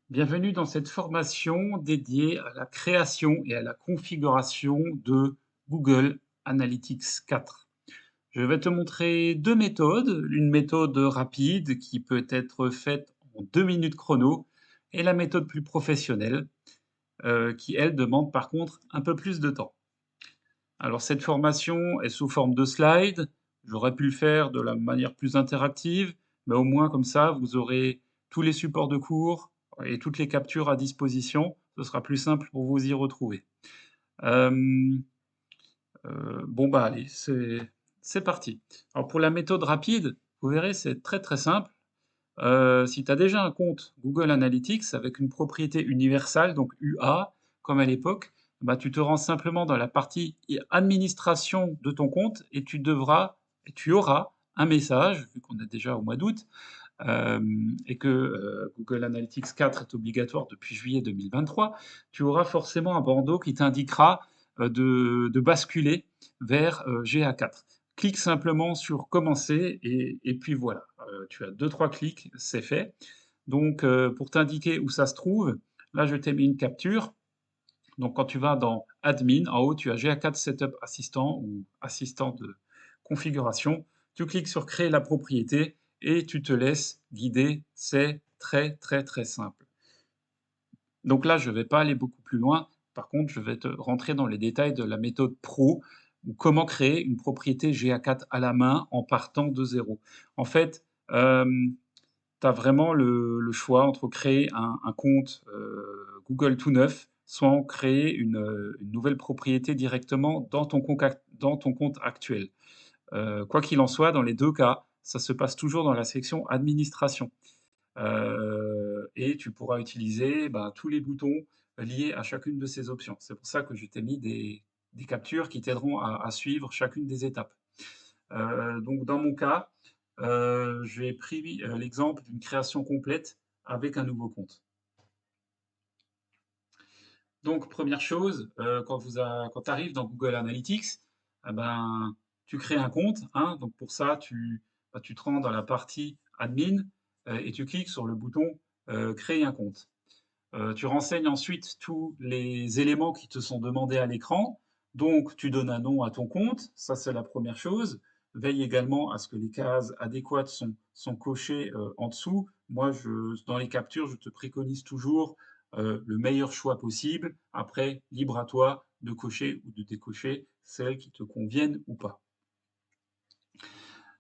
Bienvenue dans cette formation dédiée à la création et à la configuration de Google Analytics 4. Je vais te montrer deux méthodes, une méthode rapide qui peut être faite en 2 minutes chrono et la méthode plus professionnelle qui, elle, demande par contre un peu plus de temps. Alors cette formation est sous forme de slides, j'aurais pu le faire de la manière plus interactive, mais au moins comme ça vous aurez tous les supports de cours et toutes les captures à disposition, ce sera plus simple pour vous y retrouver. Hem, bon bah allez, c'est parti. Alors pour la méthode rapide, vous verrez c'est très, très simple. Si tu as déjà un compte Google Analytics avec une propriété universelle, donc UA, comme à l'époque, bah, tu te rends simplement dans la partie administration de ton compte et tu auras un message, vu qu'on est déjà au mois d'août, et que Google Analytics 4 est obligatoire depuis juillet 2023, tu auras forcément un bandeau qui t'indiquera de basculer vers GA4. Clique simplement sur commencer et puis voilà, tu as deux trois clics, c'est fait. Donc pour t'indiquer où ça se trouve, là je t'ai mis une capture. Donc quand tu vas dans Admin, en haut tu as GA4 Setup Assistant ou assistant de configuration. Tu cliques sur créer la propriété et tu te laisses guider. C'est très très très simple. Donc là, je ne vais pas aller beaucoup plus loin. Par contre, je vais te rentrer dans les détails de la méthode pro ou comment créer une propriété GA4 à la main en partant de zéro. En fait, tu as vraiment le choix entre créer un compte Google tout neuf, soit en créer une nouvelle propriété directement dans ton compte actuel. Quoi qu'il en soit, dans les deux cas, ça se passe toujours dans la section administration. Et tu pourras utiliser ben, tous les boutons liés à chacune de ces options. C'est pour ça que je t'ai mis des captures qui t'aideront à suivre chacune des étapes. Donc dans mon cas, j'ai pris l'exemple d'une création complète avec un nouveau compte. Donc première chose, quand tu arrives dans Google Analytics, eh ben, tu crées un compte, hein. Donc pour ça, tu te rends dans la partie admin et tu cliques sur le bouton créer un compte. Tu renseignes ensuite tous les éléments qui te sont demandés à l'écran. Donc, tu donnes un nom à ton compte, ça c'est la première chose. Veille également à ce que les cases adéquates sont cochées en dessous. Moi, dans les captures, je te préconise toujours le meilleur choix possible. Après, libre à toi de cocher ou de décocher celles qui te conviennent ou pas.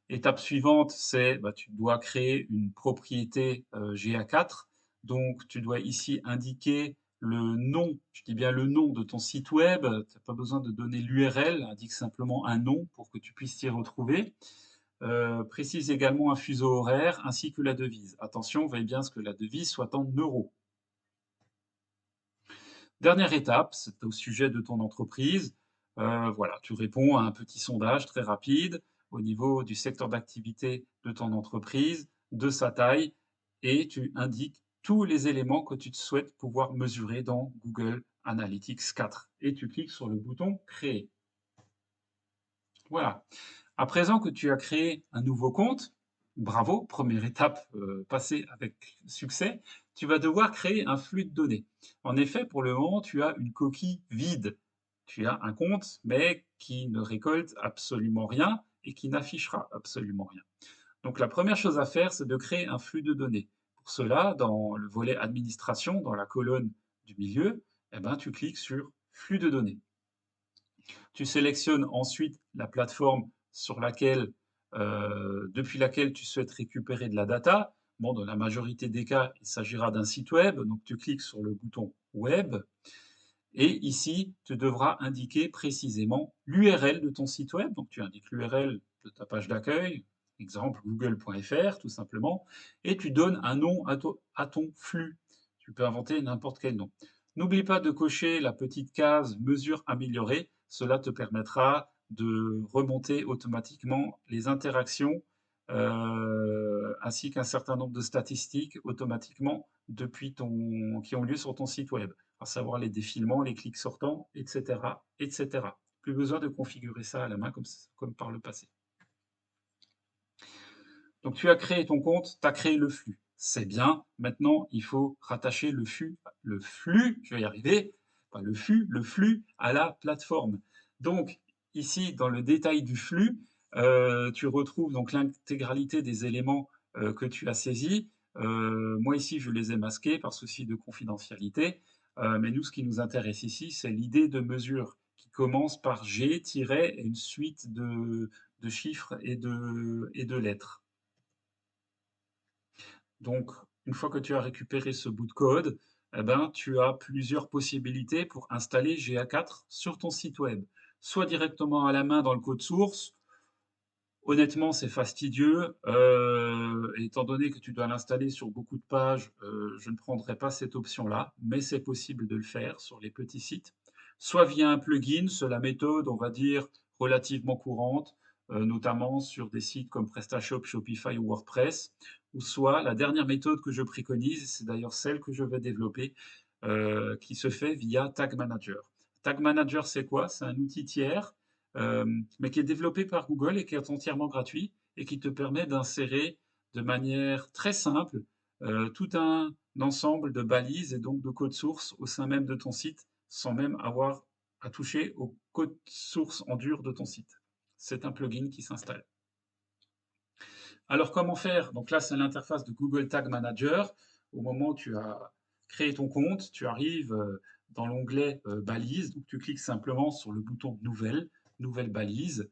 Étape suivante, c'est bah, tu dois créer une propriété GA4. Donc, tu dois ici indiquer le nom, je dis bien le nom de ton site web. Tu n'as pas besoin de donner l'URL, indique simplement un nom pour que tu puisses t'y retrouver. Précise également un fuseau horaire ainsi que la devise. Attention, veille bien à ce que la devise soit en euros. Dernière étape, c'est au sujet de ton entreprise. Voilà, tu réponds à un petit sondage très rapide au niveau du secteur d'activité de ton entreprise, de sa taille, et tu indiques tous les éléments que tu souhaites pouvoir mesurer dans Google Analytics 4. Et tu cliques sur le bouton Créer. Voilà. À présent que tu as créé un nouveau compte, bravo, première étape passée avec succès, tu vas devoir créer un flux de données. En effet, pour le moment, tu as une coquille vide. Tu as un compte, mais qui ne récolte absolument rien et qui n'affichera absolument rien. Donc la première chose à faire, c'est de créer un flux de données. Pour cela, dans le volet administration, dans la colonne du milieu, eh ben, tu cliques sur flux de données. Tu sélectionnes ensuite la plateforme depuis laquelle tu souhaites récupérer de la data. Bon, dans la majorité des cas, il s'agira d'un site web, donc tu cliques sur le bouton Web et ici, tu devras indiquer précisément l'URL de ton site web. Donc tu indiques l'URL de ta page d'accueil, exemple google.fr tout simplement, et tu donnes un nom à ton flux. Tu peux inventer n'importe quel nom. N'oublie pas de cocher la petite case mesure améliorée. Cela te permettra de remonter automatiquement les interactions ainsi qu'un certain nombre de statistiques automatiquement qui ont lieu sur ton site web, à savoir les défilements, les clics sortants, etc., etc. Plus besoin de configurer ça à la main comme par le passé. Donc tu as créé ton compte, tu as créé le flux. c'est bien. Maintenant, il faut rattacher le flux, je vais y arriver, pas le flux à la plateforme. Donc, ici, dans le détail du flux, tu retrouves donc l'intégralité des éléments que tu as saisis. Moi, ici, je les ai masqués par souci de confidentialité. Mais nous, ce qui nous intéresse ici, c'est l'idée de mesure qui commence par G, tiret, et une suite de chiffres et de lettres. Donc, une fois que tu as récupéré ce bout de code, eh ben, tu as plusieurs possibilités pour installer GA4 sur ton site web. Soit directement à la main dans le code source. Honnêtement, c'est fastidieux. Étant donné que tu dois l'installer sur beaucoup de pages, je ne prendrai pas cette option-là, mais c'est possible de le faire sur les petits sites. Soit via un plugin, c'est la méthode, on va dire, relativement courante, notamment sur des sites comme PrestaShop, Shopify ou WordPress. Ou soit la dernière méthode que je préconise, c'est d'ailleurs celle que je vais développer, qui se fait via Tag Manager. Tag Manager, c'est quoi? C'est un outil tiers mais qui est développé par Google et qui est entièrement gratuit et qui te permet d'insérer de manière très simple tout un ensemble de balises et donc de codes sources au sein même de ton site sans même avoir à toucher au code source en dur de ton site. C'est un plugin qui s'installe. Alors comment faire? Donc là, c'est l'interface de Google Tag Manager. Au moment où tu as créé ton compte, tu arrives dans l'onglet Balises. Donc tu cliques simplement sur le bouton Nouvelle, Nouvelle balise.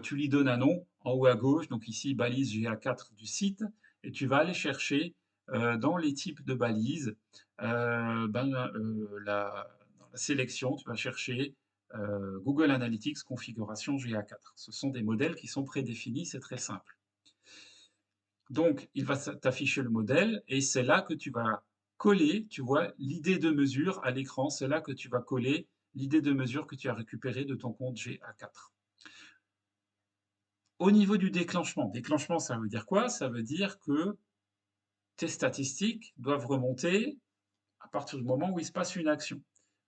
Tu lui donnes un nom en haut à gauche, donc ici balise GA4 du site, et tu vas aller chercher dans les types de balises, dans la sélection, tu vas chercher Google Analytics configuration GA4. Ce sont des modèles qui sont prédéfinis, c'est très simple. Donc, il va t'afficher le modèle et c'est là que tu vas coller, tu vois, l'idée de mesure à l'écran. C'est là que tu vas coller l'idée de mesure que tu as récupérée de ton compte GA4. Au niveau du déclenchement, ça veut dire quoi? Ça veut dire que tes statistiques doivent remonter à partir du moment où il se passe une action.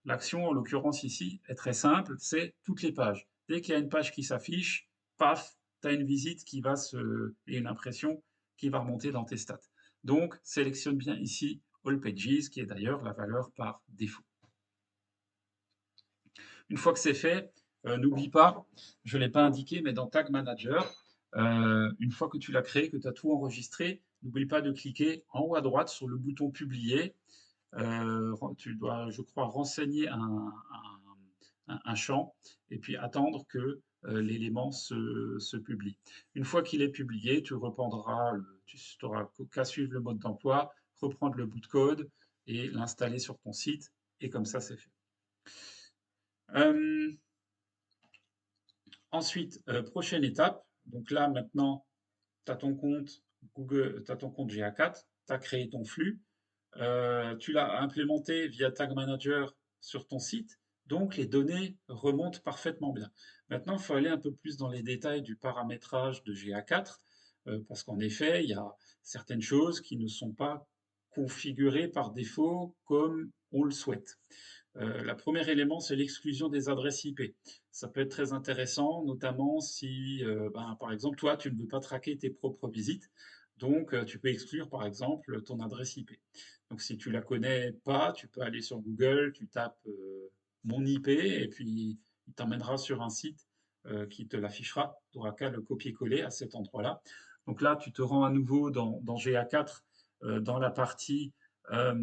L'action, en l'occurrence ici, est très simple, c'est toutes les pages. Dès qu'il y a une page qui s'affiche, paf, tu as une visite qui va et une impression qui va remonter dans tes stats. Donc, sélectionne bien ici All Pages, qui est d'ailleurs la valeur par défaut. Une fois que c'est fait, n'oublie pas, je ne l'ai pas indiqué, mais dans Tag Manager, une fois que tu l'as créé, que tu as tout enregistré, n'oublie pas de cliquer en haut à droite sur le bouton Publier. Tu dois, je crois, renseigner un champ et puis attendre que l'élément se publie. Une fois qu'il est publié, tu reprendras, tu n'auras qu'à suivre le mode d'emploi, reprendre le bout de code et l'installer sur ton site. Et comme ça, c'est fait. Euh, Ensuite, prochaine étape. Donc là, maintenant, tu as ton compte Google, tu as ton compte GA4, tu as créé ton flux. Tu l'as implémenté via Tag Manager sur ton site, donc les données remontent parfaitement bien. Maintenant, il faut aller un peu plus dans les détails du paramétrage de GA4, parce qu'en effet, il y a certaines choses qui ne sont pas configurées par défaut comme on le souhaite. Le premier élément, c'est l'exclusion des adresses IP. Ça peut être très intéressant, notamment si, par exemple, toi, tu ne veux pas traquer tes propres visites. Donc, tu peux exclure, par exemple, ton adresse IP. Donc, si tu la connais pas, tu peux aller sur Google, tu tapes mon IP et puis il t'emmènera sur un site qui te l'affichera. Tu n'auras qu'à le copier-coller à cet endroit-là. Donc là, tu te rends à nouveau dans GA4, dans la partie euh,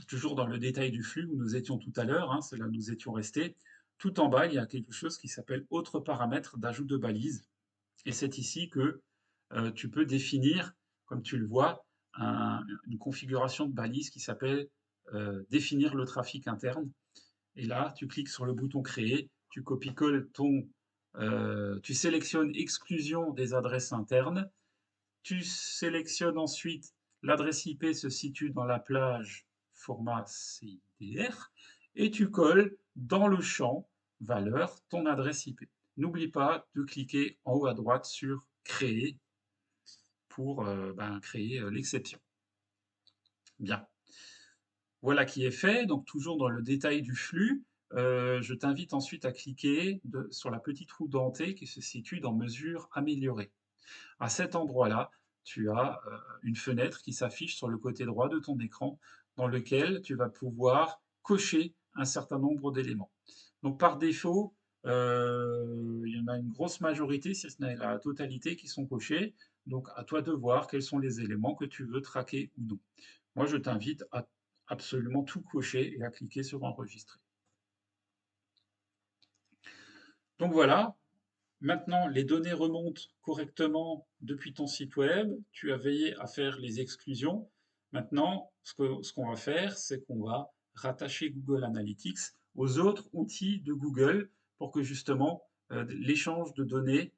toujours dans le détail du flux où nous étions tout à l'heure, hein, c'est là où nous étions restés. Tout en bas, il y a quelque chose qui s'appelle autres paramètres d'ajout de balises. Et c'est ici que tu peux définir, comme tu le vois, une configuration de balise qui s'appelle définir le trafic interne. Et là, tu cliques sur le bouton créer, tu copies-colles tu sélectionnes exclusion des adresses internes, tu sélectionnes ensuite l'adresse IP se situe dans la plage format CIDR et tu colles dans le champ valeur ton adresse IP. N'oublie pas de cliquer en haut à droite sur créer pour créer l'exception. Bien. Voilà qui est fait. Donc toujours dans le détail du flux, je t'invite ensuite à cliquer sur la petite roue dentée qui se situe dans mesure améliorée. À cet endroit-là, tu as une fenêtre qui s'affiche sur le côté droit de ton écran dans lequel tu vas pouvoir cocher un certain nombre d'éléments. Donc par défaut, il y en a une grosse majorité, si ce n'est la totalité, qui sont cochés. Donc à toi de voir quels sont les éléments que tu veux traquer ou non. Moi, je t'invite à absolument tout cocher et à cliquer sur enregistrer. Donc voilà, maintenant les données remontent correctement depuis ton site web, tu as veillé à faire les exclusions. Maintenant, ce qu'on va faire, c'est qu'on va rattacher Google Analytics aux autres outils de Google pour que justement l'échange de données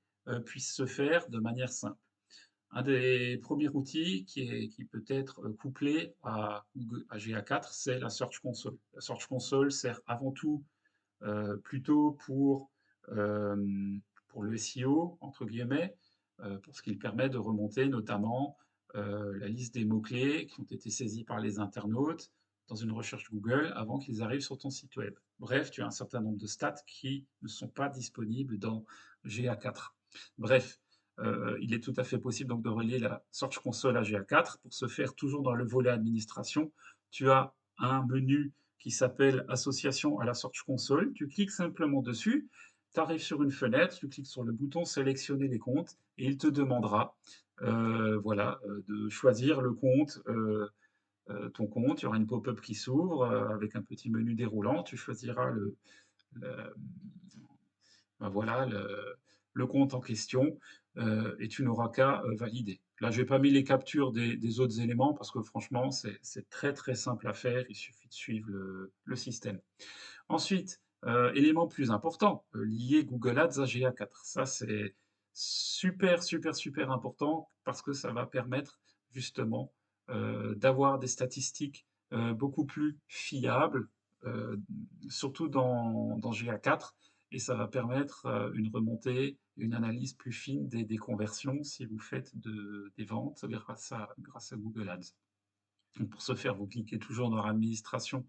puisse se faire de manière simple. Un des premiers outils qui peut être couplé à GA4, c'est la Search Console. La Search Console sert avant tout plutôt pour le SEO, entre guillemets, pour ce qu'il permet de remonter notamment la liste des mots-clés qui ont été saisis par les internautes dans une recherche Google avant qu'ils arrivent sur ton site web. Bref, tu as un certain nombre de stats qui ne sont pas disponibles dans GA4. Bref, il est tout à fait possible donc de relier la Search Console à GA4. Pour ce faire, toujours dans le volet administration, tu as un menu qui s'appelle Association à la Search Console. Tu cliques simplement dessus, tu arrives sur une fenêtre, tu cliques sur le bouton Sélectionner les comptes et il te demandera voilà, de choisir le compte, ton compte. Il y aura une pop-up qui s'ouvre avec un petit menu déroulant. Tu choisiras le, ben voilà, le compte en question et tu n'auras qu'à valider. Là, je n'ai pas mis les captures des autres éléments parce que franchement, c'est très très simple à faire. Il suffit de suivre le système. Ensuite, élément plus important, lier Google Ads à GA4. Ça, c'est super, super, super important parce que ça va permettre justement d'avoir des statistiques beaucoup plus fiables, euh, surtout dans GA4, et ça va permettre une remontée, une analyse plus fine des conversions si vous faites des ventes grâce à Google Ads. Donc pour ce faire, vous cliquez toujours dans l'administration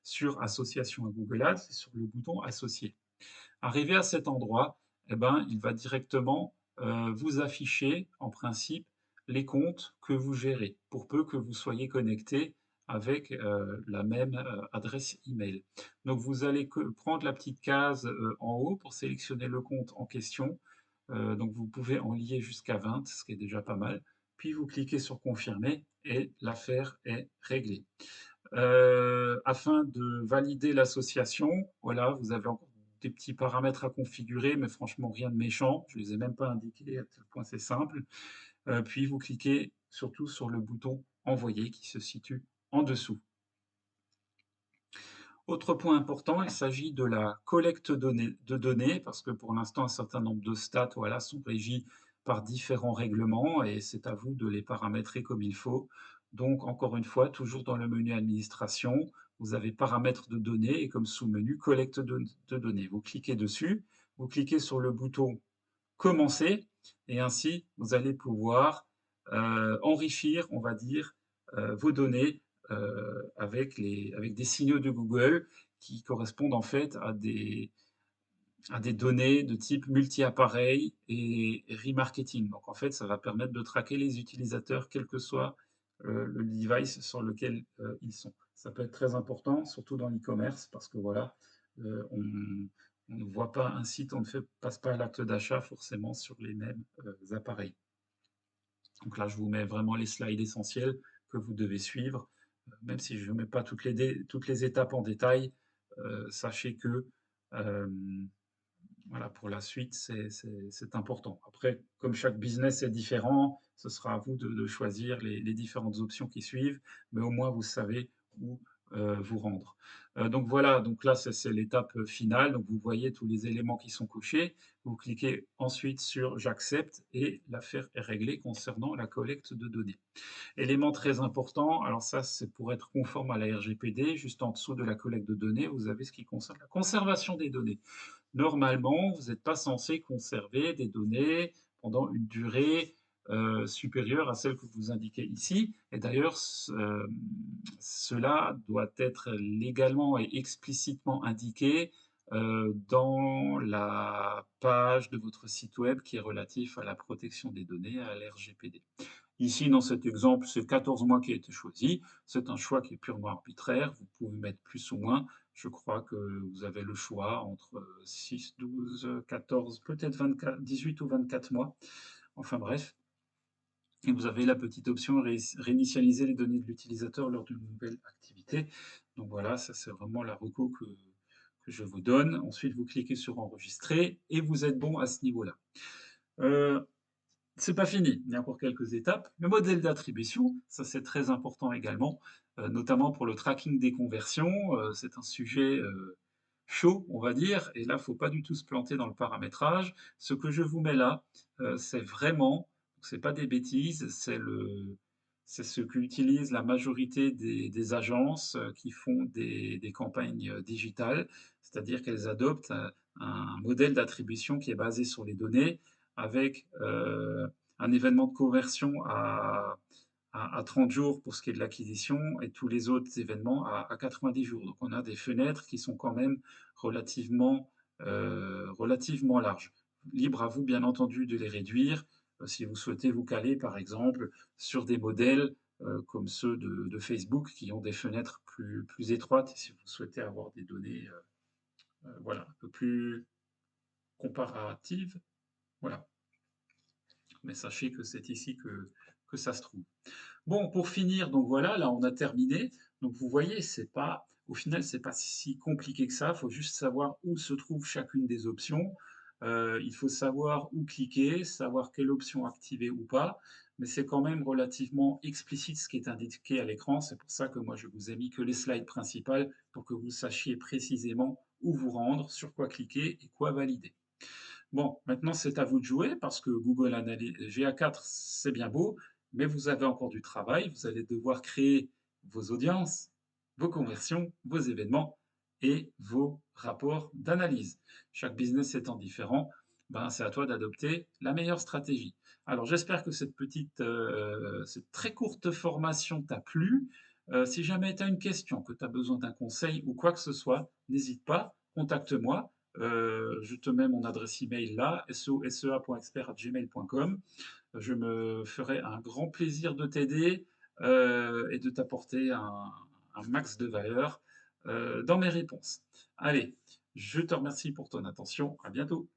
sur Association à Google Ads et sur le bouton Associer. Arrivé à cet endroit, eh ben, il va directement vous afficher en principe les comptes que vous gérez, pour peu que vous soyez connecté avec la même adresse email. Donc vous allez prendre la petite case en haut pour sélectionner le compte en question. Donc vous pouvez en lier jusqu'à 20, ce qui est déjà pas mal. Puis vous cliquez sur confirmer et l'affaire est réglée. Afin de valider l'association, voilà, vous avez encore des petits paramètres à configurer, mais franchement rien de méchant. Je ne les ai même pas indiqués, à tel point c'est simple. Puis vous cliquez surtout sur le bouton envoyer qui se situe en dessous. Autre point important, il s'agit de la collecte de données, parce que pour l'instant, un certain nombre de stats voilà, sont régis par différents règlements et c'est à vous de les paramétrer comme il faut. Donc, encore une fois, toujours dans le menu administration, vous avez paramètres de données et comme sous-menu collecte de données. Vous cliquez dessus, vous cliquez sur le bouton commencer et ainsi vous allez pouvoir enrichir, on va dire, vos données avec des signaux de Google qui correspondent en fait à des données de type multi-appareil et remarketing. Donc en fait, ça va permettre de traquer les utilisateurs, quel que soit le device sur lequel ils sont. Ça peut être très important, surtout dans l'e-commerce, parce que voilà, on ne voit pas un site, on ne passe pas l'acte d'achat forcément sur les mêmes appareils. Donc là, je vous mets vraiment les slides essentiels que vous devez suivre. Même si je ne mets pas toutes les étapes en détail, sachez que voilà, pour la suite, c'est important. Après, comme chaque business est différent, ce sera à vous de choisir les différentes options qui suivent, mais au moins vous savez où vous rendre. Donc voilà, donc là c'est l'étape finale. Donc vous voyez tous les éléments qui sont cochés. Vous cliquez ensuite sur j'accepte et l'affaire est réglée concernant la collecte de données. Élément très important, alors ça c'est pour être conforme à la RGPD, juste en dessous de la collecte de données, vous avez ce qui concerne la conservation des données. Normalement, vous n'êtes pas censé conserver des données pendant une durée supérieure à celle que vous indiquez ici. Et d'ailleurs, cela doit être légalement et explicitement indiqué dans la page de votre site web qui est relatif à la protection des données, à l'RGPD. Ici, dans cet exemple, c'est 14 mois qui a été choisi. C'est un choix qui est purement arbitraire. Vous pouvez mettre plus ou moins. Je crois que vous avez le choix entre 6, 12, 14, peut-être 24, 18 ou 24 mois. Enfin bref. Et vous avez la petite option réinitialiser les données de l'utilisateur lors d'une nouvelle activité. Donc voilà, ça c'est vraiment la reco que je vous donne. Ensuite, vous cliquez sur enregistrer et vous êtes bon à ce niveau-là. Euh, c'est pas fini, il y a encore quelques étapes. Le modèle d'attribution, ça c'est très important également, notamment pour le tracking des conversions. C'est un sujet chaud, on va dire, et là, faut pas du tout se planter dans le paramétrage. Ce que je vous mets là, c'est vraiment, c'est pas des bêtises, c'est ce qu'utilise la majorité des agences qui font des campagnes digitales, c'est-à-dire qu'elles adoptent un modèle d'attribution qui est basé sur les données avec un événement de conversion à 30 jours pour ce qui est de l'acquisition et tous les autres événements à 90 jours. Donc on a des fenêtres qui sont quand même relativement larges. Libre à vous, bien entendu, de les réduire si vous souhaitez vous caler, par exemple, sur des modèles comme ceux de Facebook qui ont des fenêtres plus étroites si vous souhaitez avoir des données voilà, un peu plus comparatives. Voilà. Mais sachez que c'est ici que ça se trouve. Bon, pour finir, donc voilà, là on a terminé. Donc vous voyez, c'est pas, au final, c'est pas si compliqué que ça. Il faut juste savoir où se trouve chacune des options. Il faut savoir où cliquer, savoir quelle option activer ou pas. Mais c'est quand même relativement explicite ce qui est indiqué à l'écran. C'est pour ça que moi je vous ai mis que les slides principales pour que vous sachiez précisément où vous rendre, sur quoi cliquer et quoi valider. Bon, maintenant c'est à vous de jouer parce que Google Analytics GA4, c'est bien beau, mais vous avez encore du travail. Vous allez devoir créer vos audiences, vos conversions, vos événements et vos rapports d'analyse. Chaque business étant différent, ben, c'est à toi d'adopter la meilleure stratégie. Alors j'espère que cette très courte formation t'a plu. Si jamais tu as une question, que tu as besoin d'un conseil ou quoi que ce soit, n'hésite pas, contacte-moi. Je te mets mon adresse email là, sea.expert@gmail.com. Je me ferai un grand plaisir de t'aider et de t'apporter un max de valeur dans mes réponses. Allez, je te remercie pour ton attention. À bientôt.